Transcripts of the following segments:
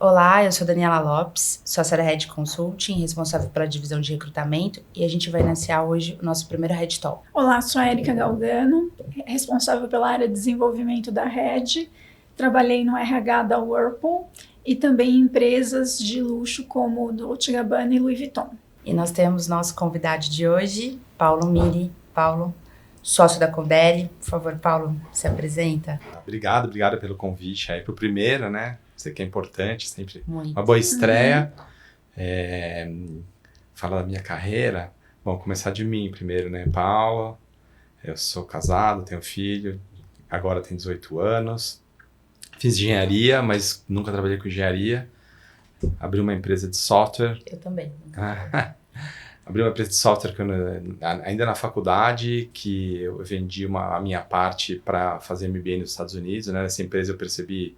Olá, eu sou Daniela Lopes, sócia da Red Consulting, responsável pela divisão de recrutamento, e a gente vai iniciar hoje o nosso primeiro Red Talk. Olá, sou a Érica Galgano, responsável pela área de desenvolvimento da Red. Trabalhei no RH da Whirlpool e também em empresas de luxo como Dolce & Gabbana e Louis Vuitton. E nós temos nosso convidado de hoje, Paulo Miri. Paulo, sócio da Condeli. Por favor, Paulo, se apresenta. Obrigado pelo convite aí pro primeiro, né? Sei que é importante, sempre Muito. uma boa estreia. Falar da minha carreira. Bom, começar de mim primeiro, né? Paulo, eu sou casado, tenho filho, agora tenho 18 anos. Fiz engenharia, mas nunca trabalhei com engenharia. Abri uma empresa de software. Eu também. Abri uma empresa de software ainda na faculdade, que eu vendi a minha parte para fazer MBA nos Estados Unidos. Né? Nessa empresa eu percebi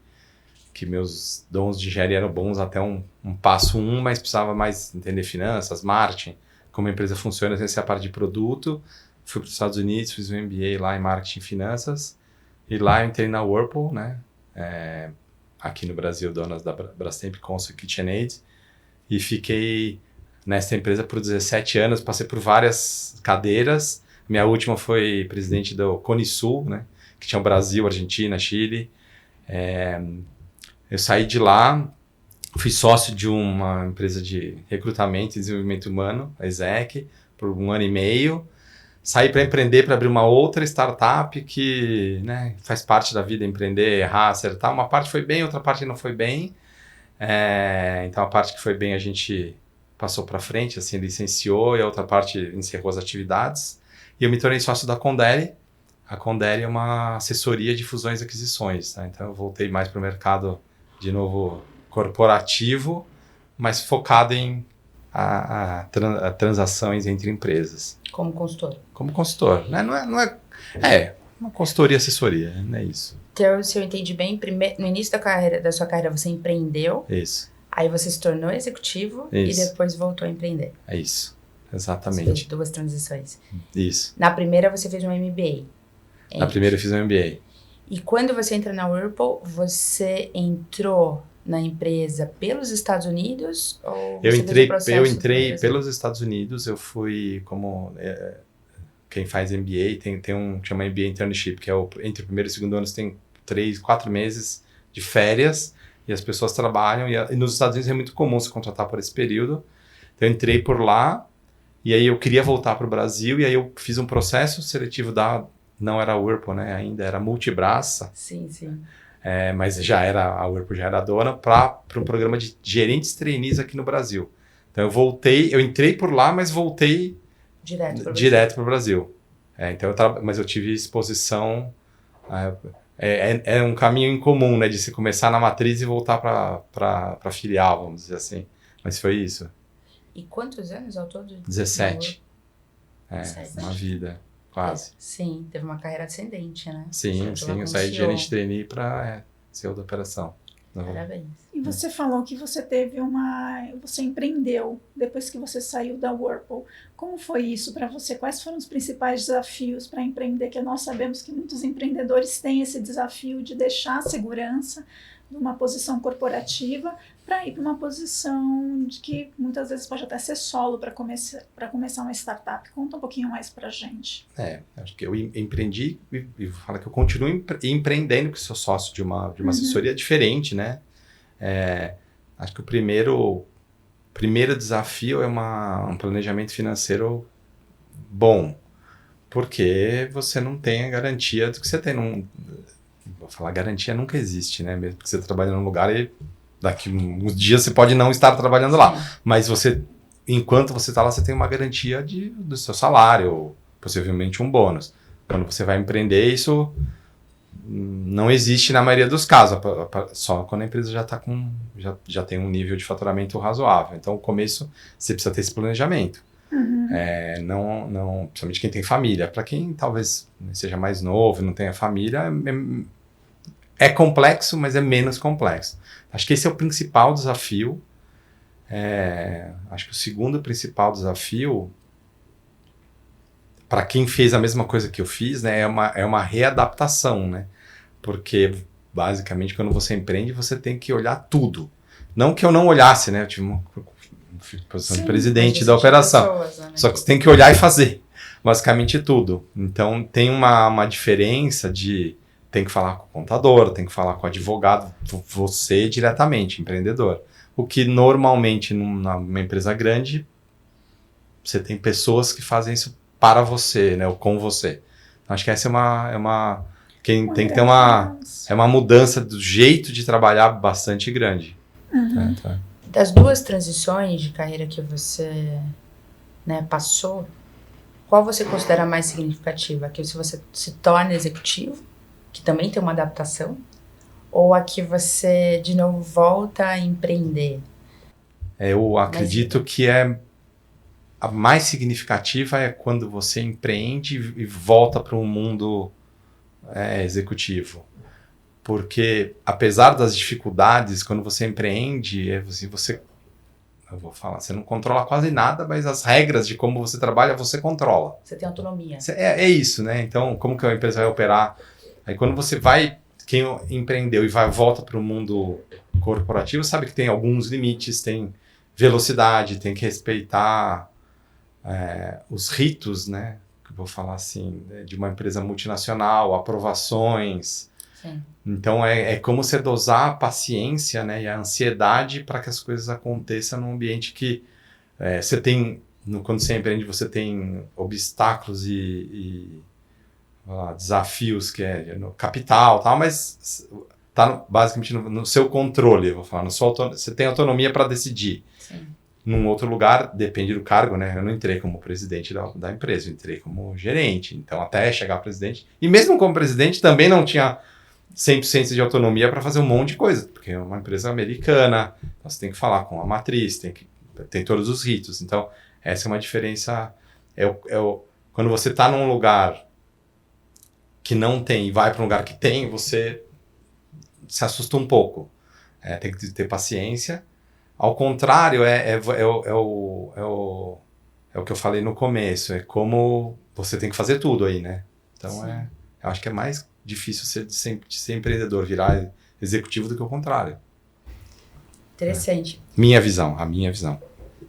que meus dons de engenharia eram bons até um passo 1, mas precisava mais entender finanças, marketing, como a empresa funciona, essa é a parte de produto. Fui para os Estados Unidos, fiz um MBA lá em marketing e finanças, e lá eu entrei na Whirlpool, né? Aqui no Brasil, donas da Brastemp, Consul e KitchenAid, e fiquei nessa empresa por 17 anos, passei por várias cadeiras. Minha última foi presidente do Cone Sul, né? Que tinha o Brasil, Argentina, Chile. Eu saí de lá, fui sócio de uma empresa de recrutamento e desenvolvimento humano, a ESEC, por 1 ano e meio. Saí para empreender, para abrir uma outra startup que, né, faz parte da vida, empreender, errar, acertar. Uma parte foi bem, outra parte não foi bem. Então a parte que foi bem a gente passou para frente, assim, licenciou, e a outra parte encerrou as atividades. E eu me tornei sócio da Condeli. A Condeli é uma assessoria de fusões e aquisições, tá? Então eu voltei mais para o mercado, de novo, corporativo, mas focado em transações entre empresas. Como consultor. Como consultor, né? É uma consultoria e assessoria, não é isso. Então, se eu entendi bem, no início da sua carreira você empreendeu. Isso. Aí você se tornou executivo. Isso. E depois voltou a empreender. É isso, exatamente. Você fez 2 transições. Isso. Na primeira você fez um MBA. Na primeira eu fiz um MBA. E quando você entra na Whirlpool, você entrou na empresa pelos Estados Unidos? Ou Eu você entrei pelos pelos Estados Unidos, eu fui como... quem faz MBA tem um que chama MBA Internship, que é entre o primeiro e o segundo ano você tem 3, 4 meses de férias e as pessoas trabalham. E nos Estados Unidos é muito comum se contratar por esse período. Então eu entrei por lá e aí eu queria voltar para o Brasil e aí eu fiz um processo seletivo não era a Whirlpool, né? Ainda era Multibraça. Sim. Mas a Whirlpool já era dona para um programa de gerentes trainees aqui no Brasil. Então eu entrei por lá, mas voltei direto para o Brasil. Mas eu tive exposição, é um caminho incomum, né, de se começar na matriz e voltar para filial, vamos dizer assim. Mas foi isso. E quantos anos ao todo? 17. 17. Uma vida. Quase. Sim, teve uma carreira ascendente, né? Sim, eu saí de gerente trainee para CEO da operação. Parabéns. E você falou que você você empreendeu depois que você saiu da Whirlpool. Como foi isso para você? Quais foram os principais desafios para empreender? Que nós sabemos que muitos empreendedores têm esse desafio de deixar a segurança de uma posição corporativa para ir para uma posição de que muitas vezes pode até ser solo para começar uma startup. Conta um pouquinho mais para a gente. Acho que eu empreendi e falo que eu continuo empreendendo, porque sou sócio de uma assessoria diferente, né? Acho que o primeiro desafio é um planejamento financeiro bom, porque você não tem a garantia do que você tem. Vou falar, garantia nunca existe, né? Mesmo que você trabalhe num lugar e daqui uns dias você pode não estar trabalhando lá. Mas enquanto você está lá, você tem uma garantia do seu salário, ou possivelmente um bônus. Quando você vai empreender, isso não existe na maioria dos casos, só quando a empresa já tem um nível de faturamento razoável. Então, no começo, você precisa ter esse planejamento. Principalmente quem tem família. Para quem talvez seja mais novo e não tenha família, é complexo, mas é menos complexo. Acho que esse é o principal desafio. Acho que o segundo principal desafio, para quem fez a mesma coisa que eu fiz, né, é uma readaptação, né? Porque, basicamente, quando você empreende, você tem que olhar tudo. Não que eu não olhasse, né? Eu tive uma posição de presidente da operação. Pessoas, né? Só que você tem que olhar e fazer, basicamente tudo. Então tem uma diferença de tem que falar com o contador, tem que falar com o advogado, você diretamente, empreendedor. O que normalmente numa empresa grande, você tem pessoas que fazem isso para você, né? Ou com você. Acho que essa quem tem que ter uma mudança do jeito de trabalhar bastante grande. Uhum. Tá. Das duas transições de carreira que você, né, passou, qual você considera mais significativa? A que você se torna executivo, que também tem uma adaptação, ou a que você, de novo, volta a empreender? Eu acredito que a mais significativa é quando você empreende e volta para um mundo executivo. Porque, apesar das dificuldades, quando você empreende, eu vou falar, você não controla quase nada, mas as regras de como você trabalha, você controla. Você tem autonomia. É isso, né? Então, como que a empresa vai operar? Aí quando você quem empreendeu e volta para o mundo corporativo, sabe que tem alguns limites, tem velocidade, tem que respeitar os ritos, né? Que eu vou falar assim, de uma empresa multinacional, aprovações. Sim. Então é como você dosar a paciência, né, e a ansiedade para que as coisas aconteçam num ambiente que você tem, quando você empreende, você tem obstáculos e desafios que é no capital, tal, mas está basicamente no seu controle, eu vou falar, você tem autonomia para decidir. Sim. Num outro lugar, depende do cargo, né? Eu não entrei como presidente da empresa, eu entrei como gerente, então até chegar a presidente. E mesmo como presidente, também não tinha 100% de autonomia para fazer um monte de coisa, porque é uma empresa americana, então você tem que falar com a matriz, tem todos os ritos. Então, essa é uma diferença. Quando você está num lugar que não tem e vai para um lugar que tem, você se assusta um pouco. Tem que ter paciência. Ao contrário, é o que eu falei no começo, é como você tem que fazer tudo aí, né? Então, eu acho que é mais difícil de ser empreendedor, virar executivo do que o contrário. Interessante. A minha visão.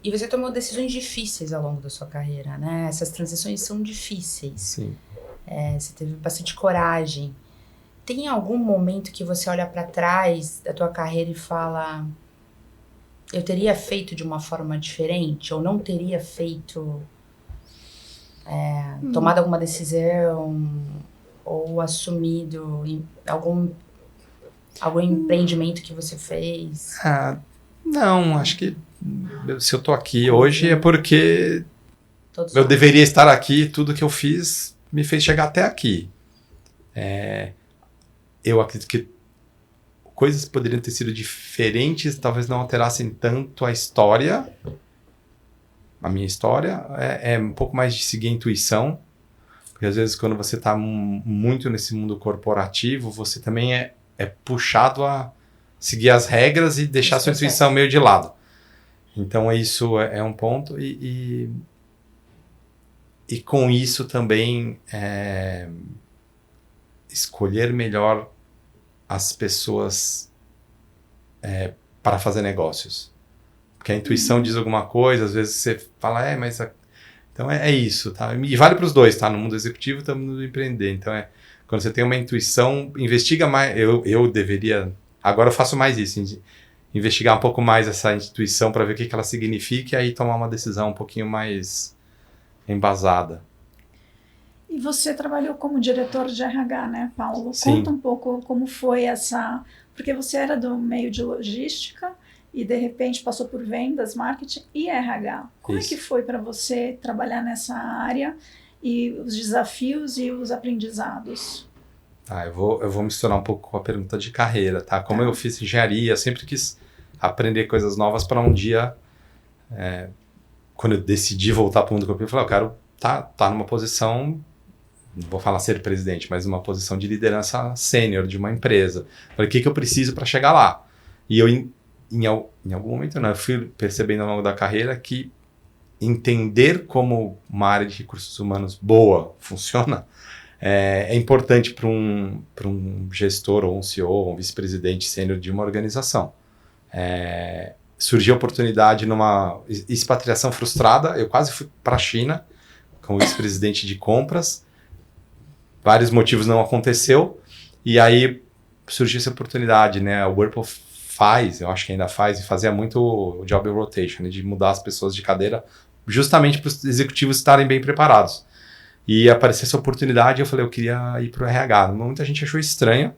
E você tomou decisões difíceis ao longo da sua carreira, né? Essas transições são difíceis. Sim. Você teve bastante coragem. Tem algum momento que você olha para trás da tua carreira e fala: eu teria feito de uma forma diferente? Ou não teria feito, tomado alguma decisão? Ou assumido algum empreendimento que você fez? Não, acho que se eu tô aqui hoje é porque Todos eu nós. deveria estar aqui, tudo que eu fiz me fez chegar até aqui. Eu acredito que coisas poderiam ter sido diferentes, talvez não alterassem tanto a história. A minha história é um pouco mais de seguir a intuição. Porque às vezes quando você está muito nesse mundo corporativo, você também é puxado a seguir as regras e deixar sua intuição meio de lado. Então isso é um ponto. E com isso também escolher melhor as pessoas para fazer negócios. Porque a intuição diz alguma coisa, às vezes você fala, mas... Então é isso, tá? E vale para os dois, tá? No mundo executivo e no mundo empreender. Então quando você tem uma intuição, investiga mais. Eu deveria... Agora eu faço mais isso, investigar um pouco mais essa intuição para ver o que ela significa e aí tomar uma decisão um pouquinho mais embasada. E você trabalhou como diretor de RH, né, Paulo? Sim. Conta um pouco como foi essa... Porque você era do meio de logística e, de repente, passou por vendas, marketing e RH. Como é que foi para você trabalhar nessa área e os desafios e os aprendizados? Eu vou misturar um pouco com a pergunta de carreira, tá? Como eu fiz engenharia, sempre quis aprender coisas novas para um dia, quando eu decidi voltar para o mundo corporativo, eu falei, eu quero tá numa posição, não vou falar ser presidente, mas numa posição de liderança sênior de uma empresa. Falei, o que eu preciso para chegar lá? E eu, em algum momento, eu fui percebendo ao longo da carreira que entender como uma área de recursos humanos boa funciona é importante para um gestor ou um CEO ou um vice-presidente sênior de uma organização. Surgiu a oportunidade numa expatriação frustrada. Eu quase fui para a China como vice-presidente de compras. Vários motivos não aconteceu. E aí surgiu essa oportunidade, né? O Whirlpool eu acho que ainda faz, e fazia muito o job rotation, né? De mudar as pessoas de cadeira justamente para os executivos estarem bem preparados. E apareceu essa oportunidade e eu falei, eu queria ir para o RH. Muita gente achou estranho,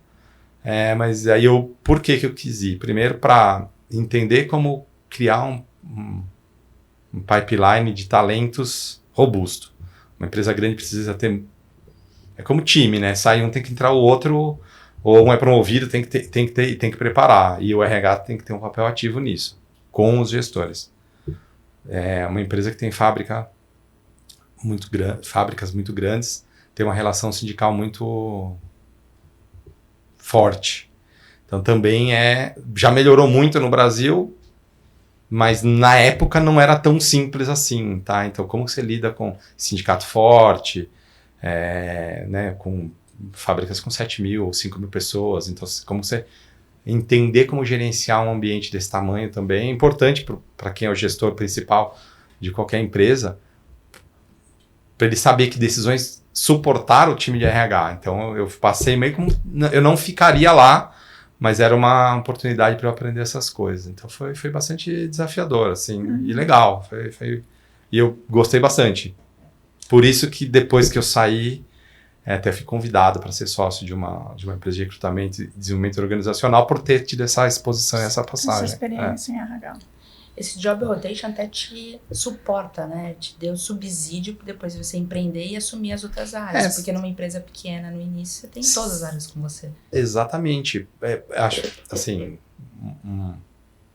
mas aí por que eu quis ir? Primeiro, para entender como criar um pipeline de talentos robusto. Uma empresa grande precisa ter... É como time, né? Sai um, tem que entrar o outro, ou um é promovido, tem que preparar. E o RH tem que ter um papel ativo nisso, com os gestores. É uma empresa que tem fábricas muito grandes, tem uma relação sindical muito forte. Então também já melhorou muito no Brasil, mas na época não era tão simples assim, tá? Então como você lida com sindicato forte, né, com fábricas com 7.000 ou 5.000 pessoas, então como você entender como gerenciar um ambiente desse tamanho também é importante para quem é o gestor principal de qualquer empresa, para ele saber que decisões suportar o time de RH. Então eu passei meio como... Eu não ficaria lá, mas era uma oportunidade para eu aprender essas coisas. Então foi bastante desafiador, assim, e legal. E eu gostei bastante. Por isso que depois que eu saí, até fui convidado para ser sócio de uma empresa de recrutamento e desenvolvimento organizacional por ter tido essa exposição e essa passagem. Essa experiência em RH. Esse job rotation até te suporta, né? Te deu subsídio para depois você empreender e assumir as outras áreas. Porque numa empresa pequena, no início, você tem todas as áreas com você. Exatamente. Acho, assim,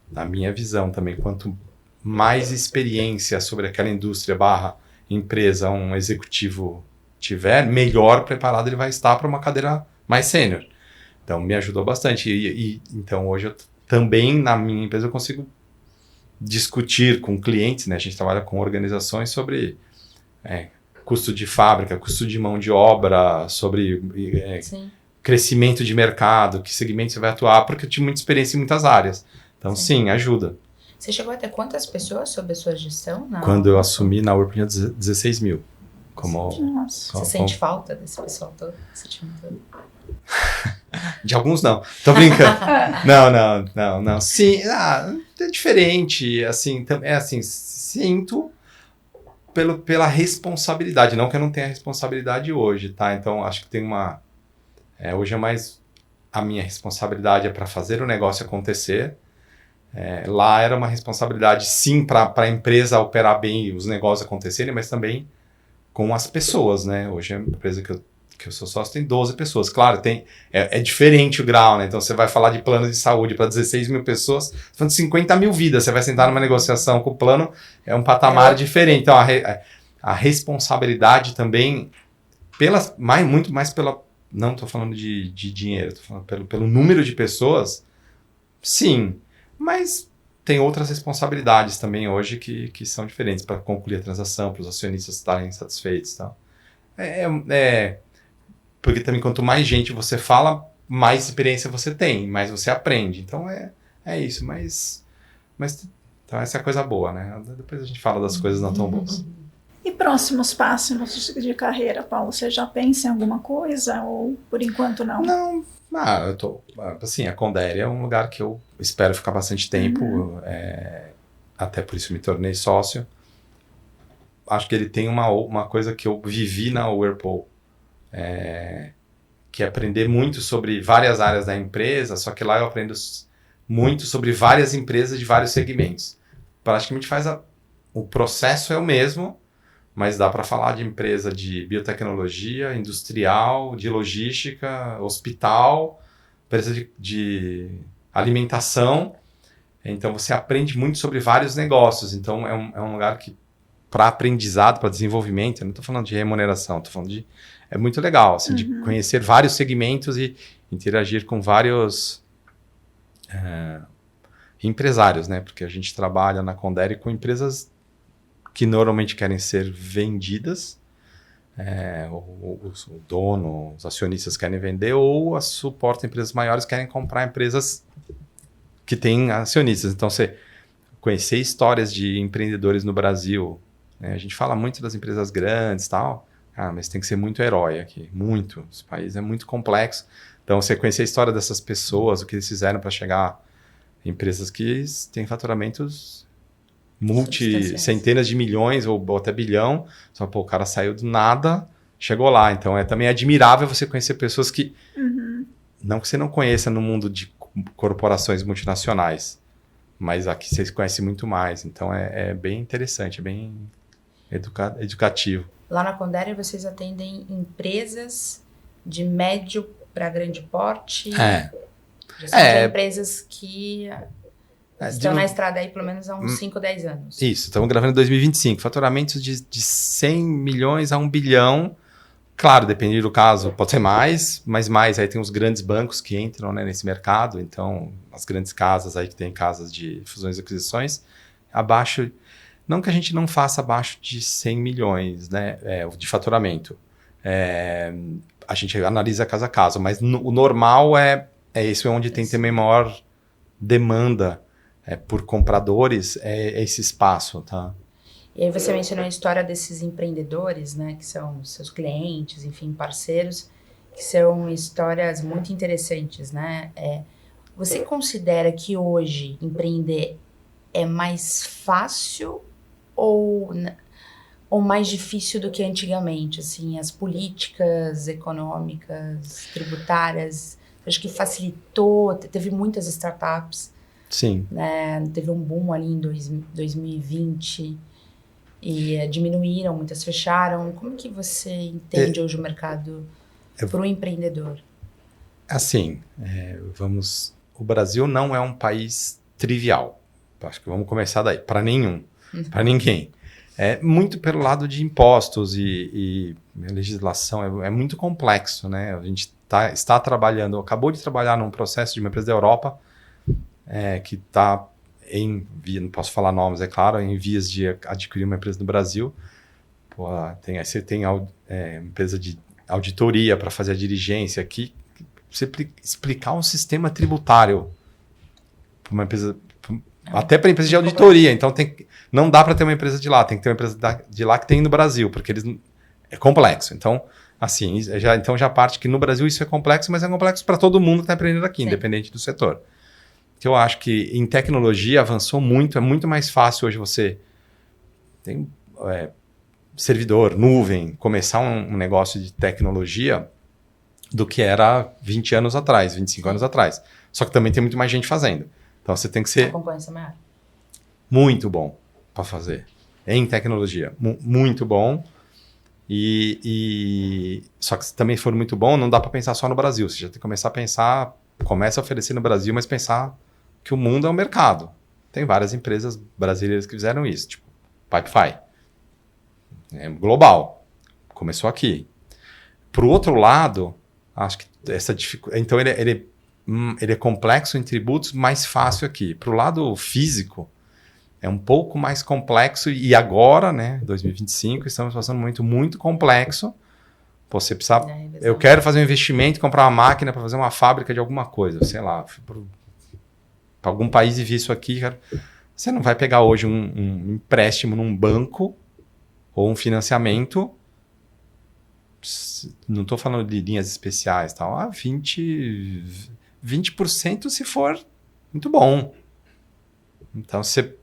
na minha visão também, quanto mais experiência sobre aquela indústria / empresa um executivo tiver, melhor preparado ele vai estar para uma cadeira mais sênior. Então, me ajudou bastante. Então, hoje, eu também, na minha empresa, eu consigo discutir com clientes, né? A gente trabalha com organizações sobre custo de fábrica, custo de mão de obra, sobre crescimento de mercado, que segmento você vai atuar, porque eu tive muita experiência em muitas áreas. Então, sim, ajuda. Você chegou a ter quantas pessoas sob a sua gestão? Quando eu assumi na Whirlpool, 16.000. Você sente falta desse pessoal todo? Esse time todo? De alguns não. Tô brincando. Não. Sim, é diferente. Assim, sinto pela responsabilidade. Não que eu não tenha responsabilidade hoje, tá? Então, acho que tem uma... hoje é mais... A minha responsabilidade é para fazer o negócio acontecer. Lá era uma responsabilidade, sim, para a empresa operar bem e os negócios acontecerem, mas também com as pessoas, né? Hoje a empresa que eu sou sócio tem 12 pessoas. Claro, é diferente o grau, né? Então você vai falar de plano de saúde para 16.000 pessoas, falando de 50.000 vidas. Você vai sentar numa negociação com o plano, é um patamar diferente. Então a responsabilidade também, muito mais pela... Não estou falando de dinheiro, estou falando pelo número de pessoas, sim. Mas tem outras responsabilidades também hoje que são diferentes para concluir a transação, para os acionistas estarem satisfeitos e tal. Porque também quanto mais gente você fala, mais experiência você tem, mais você aprende. Então é isso, mas então essa é a coisa boa, né? Depois a gente fala das coisas não tão boas. E próximos passos de carreira, Paulo? Você já pensa em alguma coisa ou por enquanto não? Não. Eu tô... Assim, a Condé é um lugar que eu espero ficar bastante tempo. Até por isso me tornei sócio. Acho que ele tem uma coisa que eu vivi na Whirlpool, que é aprender muito sobre várias áreas da empresa, só que lá eu aprendo muito sobre várias empresas de vários segmentos. Praticamente o processo é o mesmo, mas dá para falar de empresa de biotecnologia, industrial, de logística, hospital, empresa de alimentação. Então você aprende muito sobre vários negócios. Então é um lugar que, para aprendizado, para desenvolvimento, eu não estou falando de remuneração, estou falando é muito legal, assim, de conhecer vários segmentos e interagir com vários empresários, né? Porque a gente trabalha na Condé com empresas que normalmente querem ser vendidas, o dono, os acionistas querem vender, ou suportam empresas maiores querem comprar empresas que tem acionistas. Então, você conhecer histórias de empreendedores no Brasil, né? A gente fala muito das empresas grandes e tal, mas tem que ser muito herói aqui, muito. Esse país é muito complexo. Então, você conhecer a história dessas pessoas, o que eles fizeram para chegar em empresas que têm faturamentos centenas de milhões ou até bilhão, só pô, o cara saiu do nada, chegou lá. Então, é também admirável você conhecer pessoas que, não que você não conheça no mundo de corporações multinacionais, mas aqui você conhece muito mais. Então, é bem interessante, é bem educativo. Lá na Condere, vocês atendem empresas de médio para grande porte? Já são empresas que estão na estrada aí pelo menos há uns 5, 10 anos. Isso, estamos gravando em 2025. Faturamentos de 100 milhões a 1 bilhão. Claro, dependendo do caso, pode ser mais, mas mais. Aí tem os grandes bancos que entram, né, nesse mercado. Então, as grandes casas aí que tem casas de fusões e aquisições, abaixo... Não que a gente não faça abaixo de 100 milhões, né, de faturamento. A gente analisa caso a caso, mas o normal é isso, é onde tem também maior demanda por compradores, é esse espaço, tá? E aí você mencionou a história desses empreendedores, né, que são seus clientes, enfim, parceiros, que são histórias muito interessantes, né? Você considera que hoje empreender é mais fácil ou mais difícil do que antigamente, assim, as políticas econômicas, tributárias, acho que facilitou, teve muitas startups. Sim. Né, teve um boom ali em 2020 e diminuíram, muitas fecharam. Como que você entende hoje o mercado para o empreendedor? Assim, o Brasil não é um país trivial. Acho que vamos começar daí, para nenhum. Para ninguém. Muito pelo lado de impostos e legislação, é muito complexo, né? A gente está trabalhando, acabou de trabalhar num processo de uma empresa da Europa que está não posso falar nomes, é claro, em vias de adquirir uma empresa no Brasil. Pô, você tem empresa de auditoria para fazer a diligência aqui. Você explicar um sistema tributário para uma empresa... Até para empresa de auditoria. Então, não dá para ter uma empresa de lá. Tem que ter uma empresa de lá que tem no Brasil, porque é complexo. Então, assim, já parte que no Brasil isso é complexo, mas é complexo para todo mundo que está empreendendo aqui, independente do setor. Então, eu acho que em tecnologia avançou muito. É muito mais fácil hoje você tem servidor, nuvem, começar um negócio de tecnologia do que era 20 anos atrás, 25 anos atrás. Só que também tem muito mais gente fazendo. Então, você tem que ser muito bom para fazer em tecnologia. Muito bom. Só que se também for muito bom, não dá para pensar só no Brasil. Você já tem que começar a pensar, começa a oferecer no Brasil, mas pensar que o mundo é um mercado. Tem várias empresas brasileiras que fizeram isso, tipo Pipefy. É global. Começou aqui. Por outro lado, acho que essa dificuldade... Então, ele é complexo em tributos, mais fácil aqui. Para o lado físico, é um pouco mais complexo. E agora, né, 2025, estamos passando um momento muito complexo. Você precisa... Eu quero fazer um investimento, comprar uma máquina para fazer uma fábrica de alguma coisa. Sei lá, para algum país e vi isso aqui. Cara. Você não vai pegar hoje um empréstimo num banco ou um financiamento... Não estou falando de linhas especiais, tal. 20% se for muito bom. Então, se você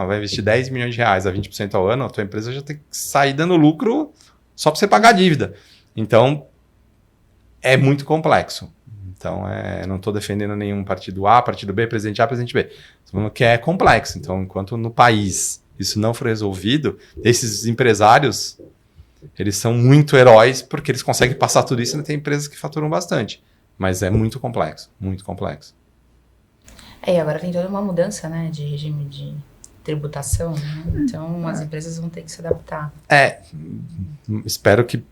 vai investir 10 milhões de reais a 20% ao ano, a tua empresa já tem que sair dando lucro só para você pagar a dívida. Então, é muito complexo. Então, não estou defendendo nenhum partido A, partido B, presidente A, presidente B. Estou falando que é complexo. Então, enquanto no país isso não for resolvido, esses empresários, eles são muito heróis porque eles conseguem passar tudo isso e tem empresas que faturam bastante. Mas é muito complexo, muito complexo. E agora tem toda uma mudança, né, de regime de tributação, né? Então as empresas vão ter que se adaptar. Espero que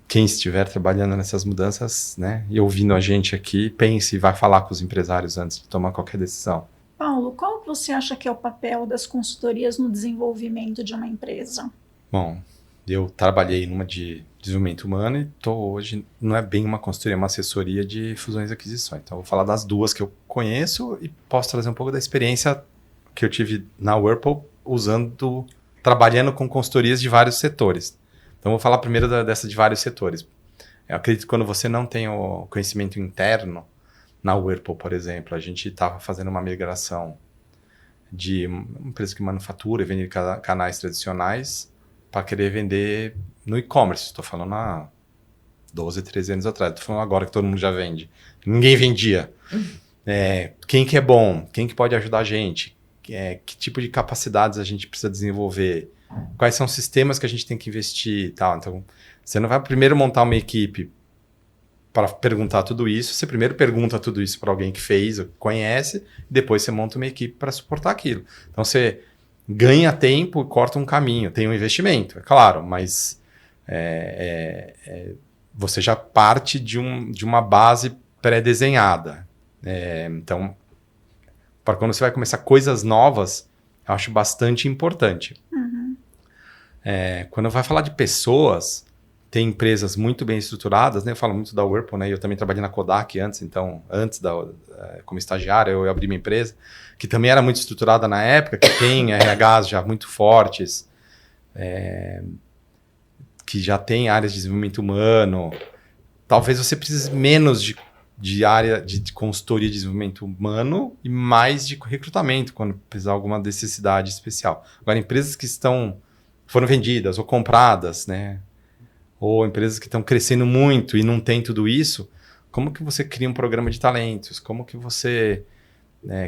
quem estiver trabalhando nessas mudanças, né, e ouvindo a gente aqui, pense e vai falar com os empresários antes de tomar qualquer decisão. Paulo, qual você acha que é o papel das consultorias no desenvolvimento de uma empresa? Bom, eu trabalhei numa de desenvolvimento humano e estou hoje, não é bem uma consultoria, é uma assessoria de fusões e aquisições. Então, eu vou falar das duas que eu conheço e posso trazer um pouco da experiência que eu tive na Whirlpool trabalhando com consultorias de vários setores. Então, vou falar primeiro dessa de vários setores. Eu acredito que quando você não tem o conhecimento interno, na Whirlpool, por exemplo, a gente estava fazendo uma migração de uma empresa que manufatura e vende canais tradicionais para querer vender no e-commerce. Estou falando há 12, 13 anos atrás. Estou falando agora que todo mundo já vende. Ninguém vendia. Quem que é bom? Quem que pode ajudar a gente? Que tipo de capacidades a gente precisa desenvolver? Quais são os sistemas que a gente tem que investir e tal? Então, você não vai primeiro montar uma equipe para perguntar tudo isso. Você primeiro pergunta tudo isso para alguém que fez, ou que conhece, e depois você monta uma equipe para suportar aquilo. Então, você ganha tempo e corta um caminho. Tem um investimento, é claro, mas você já parte de uma base pré-desenhada. Então, para quando você vai começar coisas novas, eu acho bastante importante. Uhum. Quando vai falar de pessoas, tem empresas muito bem estruturadas, né? Eu falo muito da Whirlpool, né? Eu também trabalhei na Kodak antes, então, como estagiário, eu abri minha empresa, que também era muito estruturada na época, que tem RHs já muito fortes, que já tem áreas de desenvolvimento humano. Talvez você precise menos de área de consultoria de desenvolvimento humano e mais de recrutamento, quando precisar alguma necessidade especial. Agora, empresas que foram vendidas ou compradas, né? Ou empresas que estão crescendo muito e não tem tudo isso, como que você cria um programa de talentos? Como que você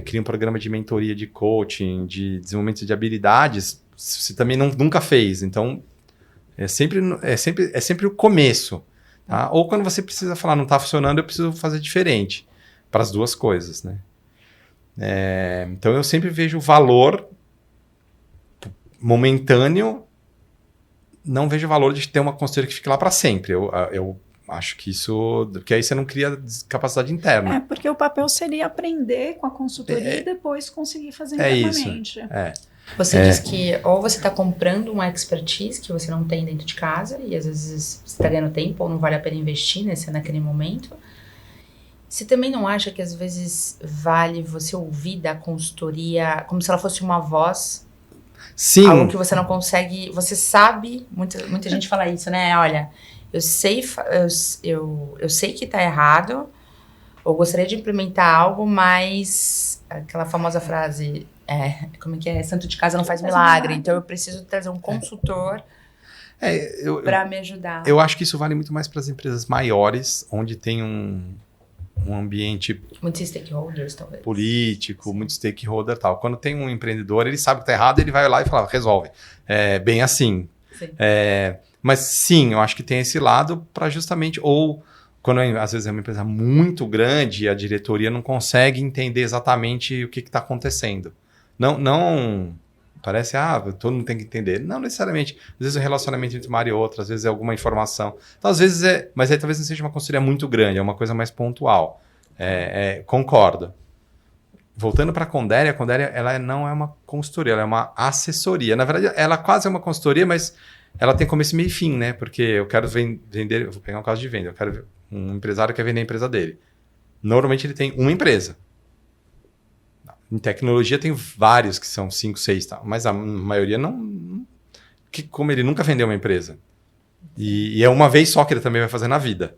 cria um programa de mentoria, de coaching, de desenvolvimento de habilidades, se você também nunca fez? Então, é sempre o começo. Tá? Ou quando você precisa falar, não está funcionando, eu preciso fazer diferente. Para as duas coisas, né? Então, eu sempre vejo valor momentâneo. Não vejo valor de ter uma consultoria que fique lá para sempre. Eu acho que isso... Porque aí você não cria capacidade interna. Porque o papel seria aprender com a consultoria e depois conseguir fazer internamente. Isso. Você diz que ou você está comprando uma expertise que você não tem dentro de casa e às vezes você está ganhando tempo ou não vale a pena investir naquele momento. Você também não acha que às vezes vale você ouvir da consultoria como se ela fosse uma voz? Sim. Algo que você não consegue... Você sabe... Muita gente fala isso, né? Olha, eu sei que está errado, ou gostaria de implementar algo, mas... Aquela famosa frase... como é que é? Santo de casa não faz milagre. Então, eu preciso trazer um consultor para me ajudar. Eu acho que isso vale muito mais para as empresas maiores, onde tem um ambiente... Muitos stakeholders, talvez. Político, sim. Muito stakeholder e tal. Quando tem um empreendedor, ele sabe que está errado, ele vai lá e fala, resolve. Bem assim. Sim. Mas sim, eu acho que tem esse lado para justamente... Ou quando às vezes é uma empresa muito grande e a diretoria não consegue entender exatamente o que está acontecendo. Não parece, todo mundo tem que entender. Não necessariamente. Às vezes é um relacionamento entre uma área e outra, às vezes é alguma informação. Então, às vezes mas aí talvez não seja uma consultoria muito grande, é uma coisa mais pontual. Concordo. Voltando para a Condéria ela não é uma consultoria, ela é uma assessoria. Na verdade, ela quase é uma consultoria, mas ela tem começo, meio e fim, né? Porque eu quero vender, vou pegar um caso de venda, um empresário quer vender a empresa dele. Normalmente ele tem uma empresa. Em tecnologia tem vários que são 5, 6, tá? Mas a maioria não... Como ele nunca vendeu uma empresa. E é uma vez só que ele também vai fazer na vida.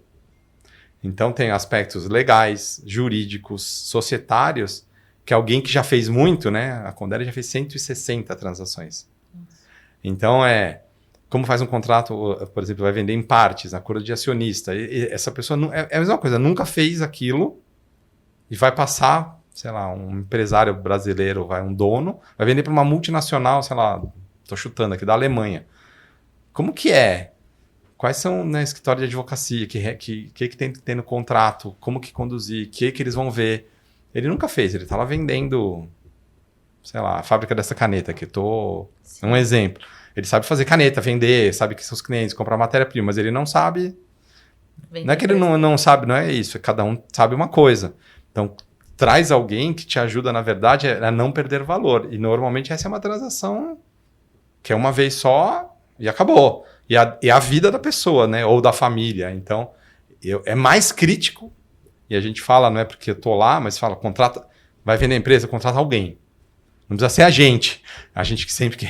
Então tem aspectos legais, jurídicos, societários, que alguém que já fez muito, né? A Condéria já fez 160 transações. Então como faz um contrato, por exemplo, vai vender em partes, acordo de acionista. E essa pessoa é a mesma coisa, nunca fez aquilo e vai passar... sei lá, um empresário brasileiro, um dono, vai vender para uma multinacional, sei lá, estou chutando aqui, da Alemanha. Como que é? Quais são, né, escritório de advocacia, que tem que ter no contrato, como que conduzir, que eles vão ver. Ele nunca fez, ele está lá vendendo, sei lá, a fábrica dessa caneta, um exemplo. Ele sabe fazer caneta, vender, sabe que seus clientes comprar matéria-prima, mas ele não sabe... Não é que ele não sabe, não é isso, cada um sabe uma coisa. Então, traz alguém que te ajuda, na verdade, a não perder valor. E normalmente essa é uma transação que é uma vez só e acabou. E a vida da pessoa, né? Ou da família. Então, é mais crítico E a gente fala, não é porque eu tô lá, mas fala, contrata, vai vender a empresa, contrata alguém. Não precisa ser a gente. A gente que sempre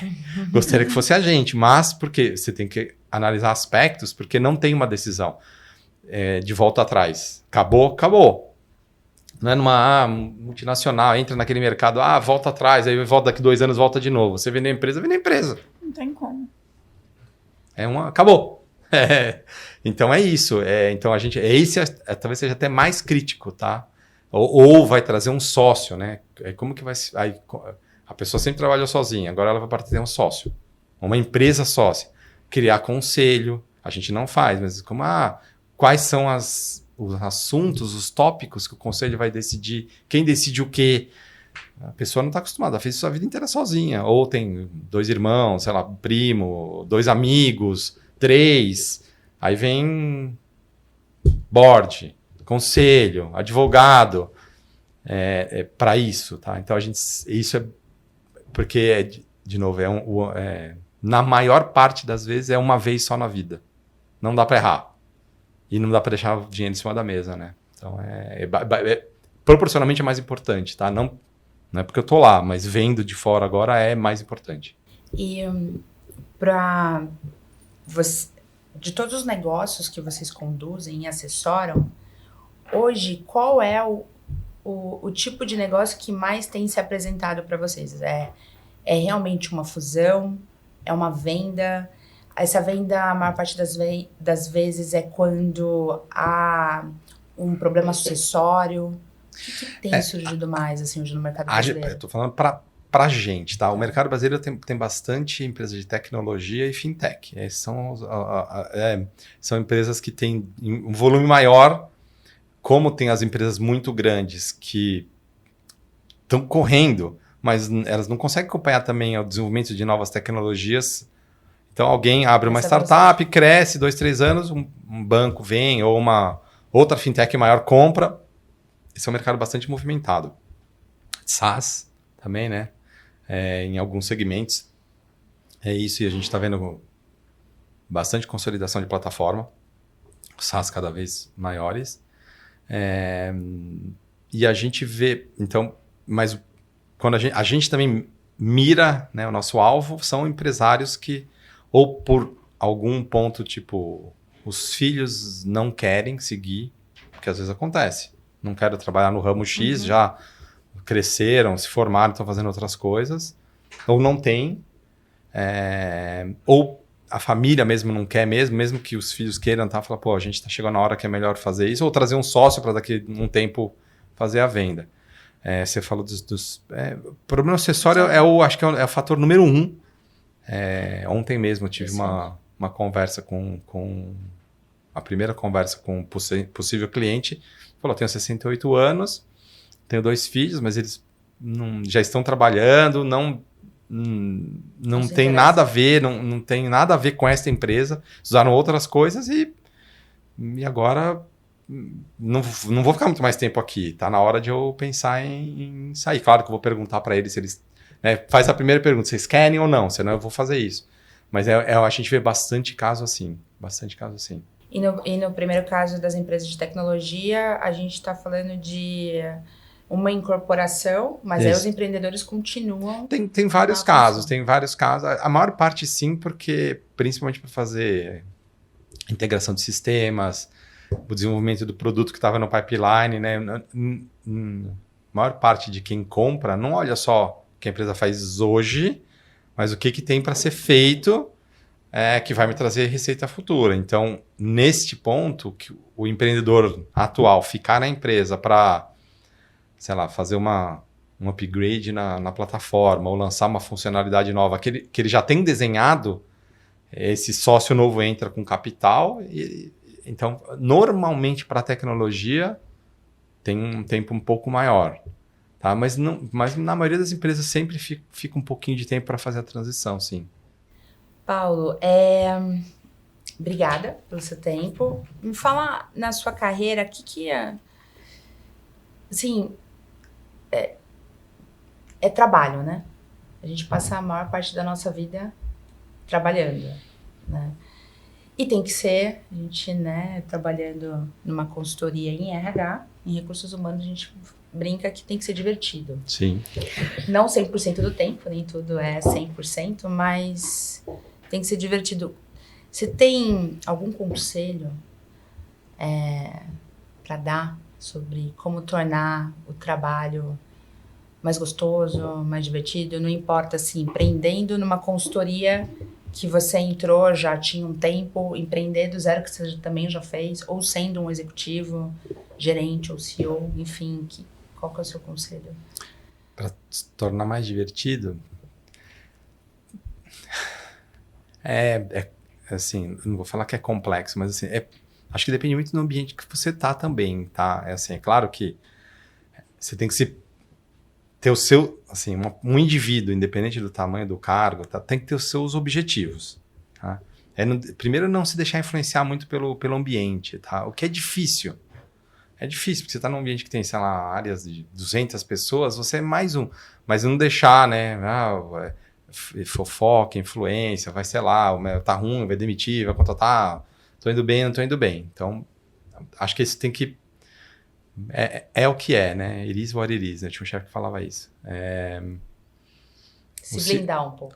gostaria que fosse a gente, mas porque você tem que analisar aspectos, porque não tem uma decisão de volta atrás. Acabou, acabou. Não é numa multinacional, entra naquele mercado, volta atrás, aí volta daqui 2 anos, volta de novo. Você vende a empresa, vende a empresa. Não tem como. Acabou. Então é isso. Então a gente, esse talvez seja até mais crítico, tá? Ou vai trazer um sócio, né? Como que vai... Aí, a pessoa sempre trabalhou sozinha, agora ela vai partir de um sócio. Uma empresa sócia. Criar conselho, a gente não faz, mas como, quais são os assuntos, os tópicos que o conselho vai decidir, quem decide o quê? A pessoa não está acostumada, ela fez isso a vida inteira sozinha. Ou tem 2 irmãos, sei lá, um primo, 2 amigos, 3. Aí vem board, conselho, advogado, para isso, tá? Então isso é porque, de novo, na maior parte das vezes é uma vez só na vida. Não dá para errar. E não dá para deixar o dinheiro em cima da mesa, né? Então, proporcionalmente é mais importante, tá? Não é porque eu tô lá, mas vendo de fora agora é mais importante. E para você, de todos os negócios que vocês conduzem e assessoram, hoje, qual é o tipo de negócio que mais tem se apresentado para vocês? É realmente uma fusão? É uma venda? Essa venda, a maior parte das vezes, é quando há um problema sucessório? O que tem surgido mais assim, hoje no mercado brasileiro? Eu tô falando pra gente, tá? O mercado brasileiro tem bastante empresas de tecnologia e fintech. São empresas que têm um volume maior. Como tem as empresas muito grandes que estão correndo, mas elas não conseguem acompanhar também o desenvolvimento de novas tecnologias. Então alguém abre uma startup, cresce 2, 3 anos, um banco vem ou uma outra fintech maior compra. Esse é um mercado bastante movimentado. SaaS também, né? Em alguns segmentos. É isso, e a gente está vendo bastante consolidação de plataforma. SaaS cada vez maiores. E a gente vê, então, mas quando a gente também mira, né, o nosso alvo são empresários que, ou por algum ponto, tipo, os filhos não querem seguir, porque às vezes acontece. Não quero trabalhar no ramo X, já cresceram, se formaram, estão fazendo outras coisas, ou não tem, ou a família mesmo não quer mesmo que os filhos queiram, tá? Fala, a gente tá chegando na hora que é melhor fazer isso, ou trazer um sócio para daqui um tempo fazer a venda. Você falou dos problema acessório, acho que é o fator número 1. Ontem mesmo eu tive uma conversa a primeira conversa com um possível cliente. Falou, tenho 68 anos, tenho 2 filhos, mas eles já estão trabalhando, não tem nada a ver, não tem nada a ver com essa empresa, usaram outras coisas e agora não vou ficar muito mais tempo aqui, tá na hora de eu pensar em sair. Claro que eu vou perguntar para eles se eles... faz a primeira pergunta, vocês querem ou não, senão eu vou fazer isso. Mas a gente vê bastante caso assim. E no primeiro caso das empresas de tecnologia, a gente está falando de uma incorporação, mas aí os empreendedores continuam... Tem vários casos. A maior parte sim, porque principalmente para fazer integração de sistemas, o desenvolvimento do produto que estava no pipeline, né? A maior parte de quem compra não olha só o que a empresa faz hoje, mas o que tem para ser feito que vai me trazer receita futura. Então, neste ponto, que o empreendedor atual ficar na empresa para, sei lá, fazer um upgrade na plataforma ou lançar uma funcionalidade nova que ele já tem desenhado, esse sócio novo entra com capital. Então, normalmente para a tecnologia tem um tempo um pouco maior. Tá? Mas na maioria das empresas sempre fica um pouquinho de tempo para fazer a transição, sim. Paulo, obrigada pelo seu tempo. Me fala na sua carreira, o que é... Assim, é trabalho, né? A gente passa a maior parte da nossa vida trabalhando, né? E tem que ser, a gente, né, trabalhando numa consultoria em RH, em recursos humanos a gente brinca que tem que ser divertido. Sim. Não 100% do tempo, nem tudo é 100%, mas tem que ser divertido. Você tem algum conselho para dar sobre como tornar o trabalho mais gostoso, mais divertido? Não importa, assim, empreendendo numa consultoria que você entrou, já tinha um tempo, empreender do zero que você também já fez, ou sendo um executivo, gerente ou CEO, enfim, qual que é o seu conselho? Para se tornar mais divertido, assim, não vou falar que é complexo, mas assim, acho que depende muito do ambiente que você tá também, tá? É claro que você tem que ter o seu, assim, um indivíduo, independente do tamanho do cargo, tá, tem que ter os seus objetivos, tá? Primeiro, não se deixar influenciar muito pelo ambiente, tá? O que é difícil. É difícil, porque você está num ambiente que tem, sei lá, áreas de 200 pessoas, você é mais um. Mas não deixar, né? Fofoca, influência, vai, sei lá, tá ruim, vai demitir, vai contratar, tô indo bem, não tô indo bem. Então, acho que isso tem que... É o que é, né? It is what it is, né? Tinha um chefe que falava isso. Se blindar um pouco.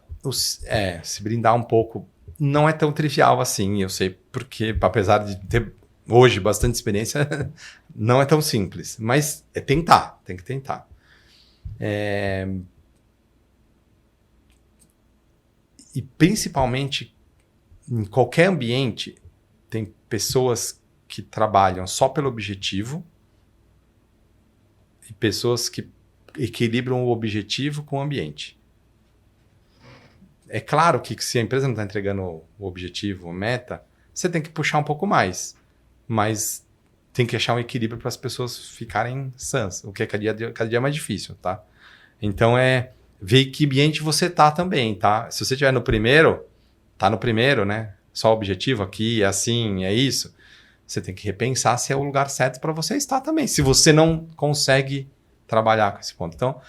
Se blindar um pouco não é tão trivial assim, eu sei, porque apesar de ter hoje bastante experiência, não é tão simples. Mas tem que tentar. E principalmente, em qualquer ambiente, tem pessoas que trabalham só pelo objetivo e pessoas que equilibram o objetivo com o ambiente. É claro que se a empresa não está entregando o objetivo, a meta, você tem que puxar um pouco mais. Mas tem que achar um equilíbrio para as pessoas ficarem sãs, o que é cada dia é mais difícil, tá? Então ver que ambiente você tá também, tá? Se você estiver no primeiro, tá no primeiro, né? Só o objetivo aqui, é assim, é isso. Você tem que repensar se é o lugar certo para você estar também, se você não consegue trabalhar com esse ponto. Então,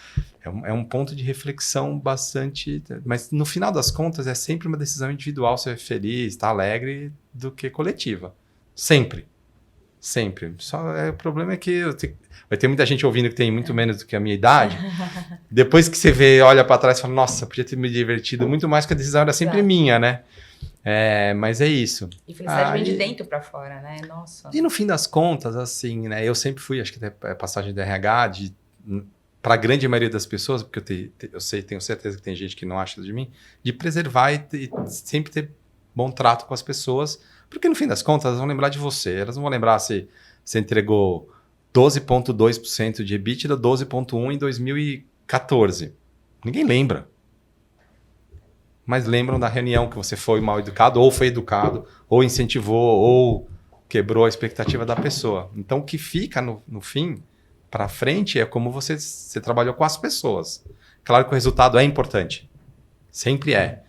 é um ponto de reflexão bastante... Mas, no final das contas, é sempre uma decisão individual ser feliz, estar alegre, do que coletiva. Sempre. Sempre. O problema é que vai ter muita gente ouvindo que tem muito menos do que a minha idade. Depois que você olha para trás e fala, nossa, podia ter me divertido muito mais, que a decisão era sempre minha, né? Mas é isso. E felicidade vem de dentro para fora, né? Nossa. E no fim das contas, assim, né? Eu sempre fui, acho que até passagem de RH, para a grande maioria das pessoas, porque tenho certeza que tem gente que não acha de mim, de preservar e sempre ter bom trato com as pessoas, porque no fim das contas elas vão lembrar de você, elas não vão lembrar se você entregou 12,2% de EBITDA, 12,1% em 2014. Ninguém lembra. Mas lembram da reunião que você foi mal educado, ou foi educado, ou incentivou, ou quebrou a expectativa da pessoa. Então o que fica no fim, para frente, é como você trabalhou com as pessoas. Claro que o resultado é importante. Sempre é.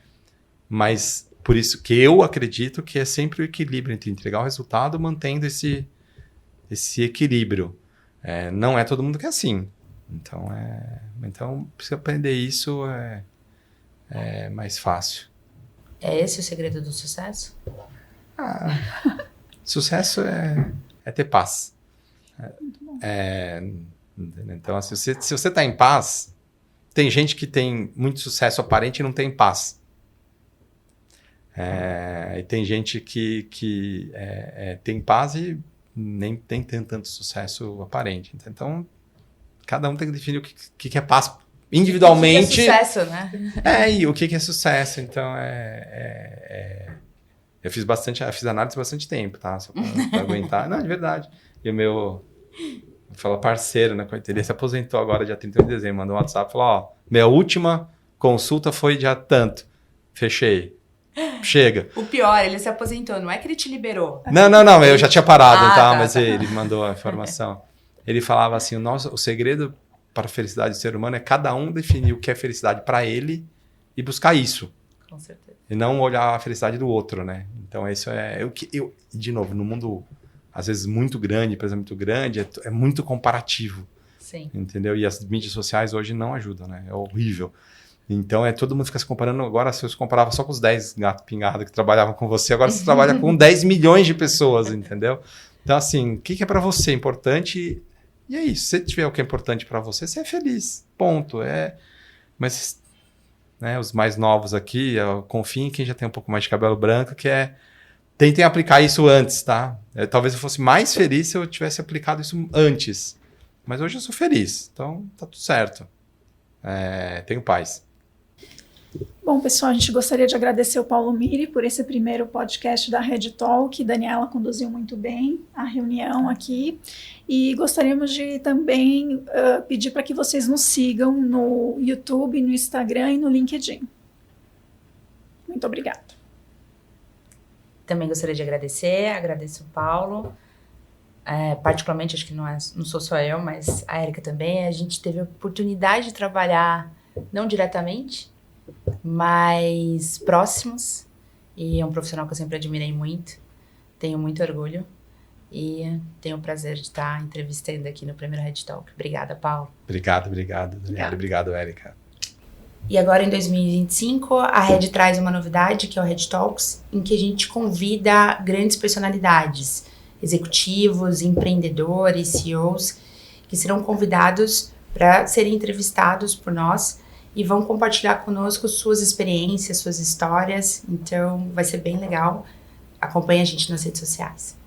Mas por isso que eu acredito que é sempre o equilíbrio entre entregar o resultado mantendo esse equilíbrio. Não é todo mundo que é assim. Então precisa aprender isso, é mais fácil. É esse o segredo do sucesso? Sucesso é ter paz. Então, assim, se você está em paz, tem gente que tem muito sucesso aparente e não tem paz. E tem gente que tem paz e nem tem tanto sucesso aparente. Então, cada um tem que definir o que é paz individualmente. O que é sucesso, né? E o que é sucesso. Então, eu fiz análise bastante tempo, tá? Só pra aguentar. Não, de verdade. E o meu... Fala parceiro, né? Ele se aposentou agora, dia 31 de dezembro. Mandou um WhatsApp e falou: minha última consulta foi dia tanto. Fechei. Chega. O pior, ele se aposentou, não é que ele te liberou. Não, eu já tinha parado, tá, mas ele mandou a informação. Ele falava assim: o segredo para a felicidade do ser humano é cada um definir o que é felicidade para ele e buscar isso. Com certeza. E não olhar a felicidade do outro, né? Então, isso é o que de novo, no mundo às vezes muito grande, empresa muito grande, é muito comparativo. Sim. Entendeu? E as mídias sociais hoje não ajudam, né? É horrível. Então, todo mundo fica se comparando. Agora, se você comparava só com os 10 gatos pingados que trabalhavam com você, agora você trabalha com 10 milhões de pessoas, entendeu? Então, assim, o que é para você importante E é isso. Se tiver o que é importante para você, você é feliz. Ponto. Mas, né, os mais novos aqui, confiem em quem já tem um pouco mais de cabelo branco, tentem aplicar isso antes, tá? Talvez eu fosse mais feliz se eu tivesse aplicado isso antes. Mas hoje eu sou feliz. Então, tá tudo certo. Tenho paz. Bom, pessoal, a gente gostaria de agradecer o Paulo Miri por esse primeiro podcast da Red Talk. Daniela conduziu muito bem a reunião aqui. E gostaríamos de também pedir para que vocês nos sigam no YouTube, no Instagram e no LinkedIn. Muito obrigada. Também gostaria de agradeço o Paulo. Particularmente, acho que não sou só eu, mas a Érica também. A gente teve a oportunidade de trabalhar, não diretamente, mas próximos, e é um profissional que eu sempre admirei muito, tenho muito orgulho e tenho o prazer de estar entrevistando aqui no primeiro Red Talk. Obrigada, Paulo. Obrigado, Daniela. Obrigado, Érica. E agora em 2025 a Red traz uma novidade, que é o Red Talks, em que a gente convida grandes personalidades, executivos, empreendedores, CEOs, que serão convidados para serem entrevistados por nós e vão compartilhar conosco suas experiências, suas histórias. Então vai ser bem legal. Acompanhe a gente nas redes sociais.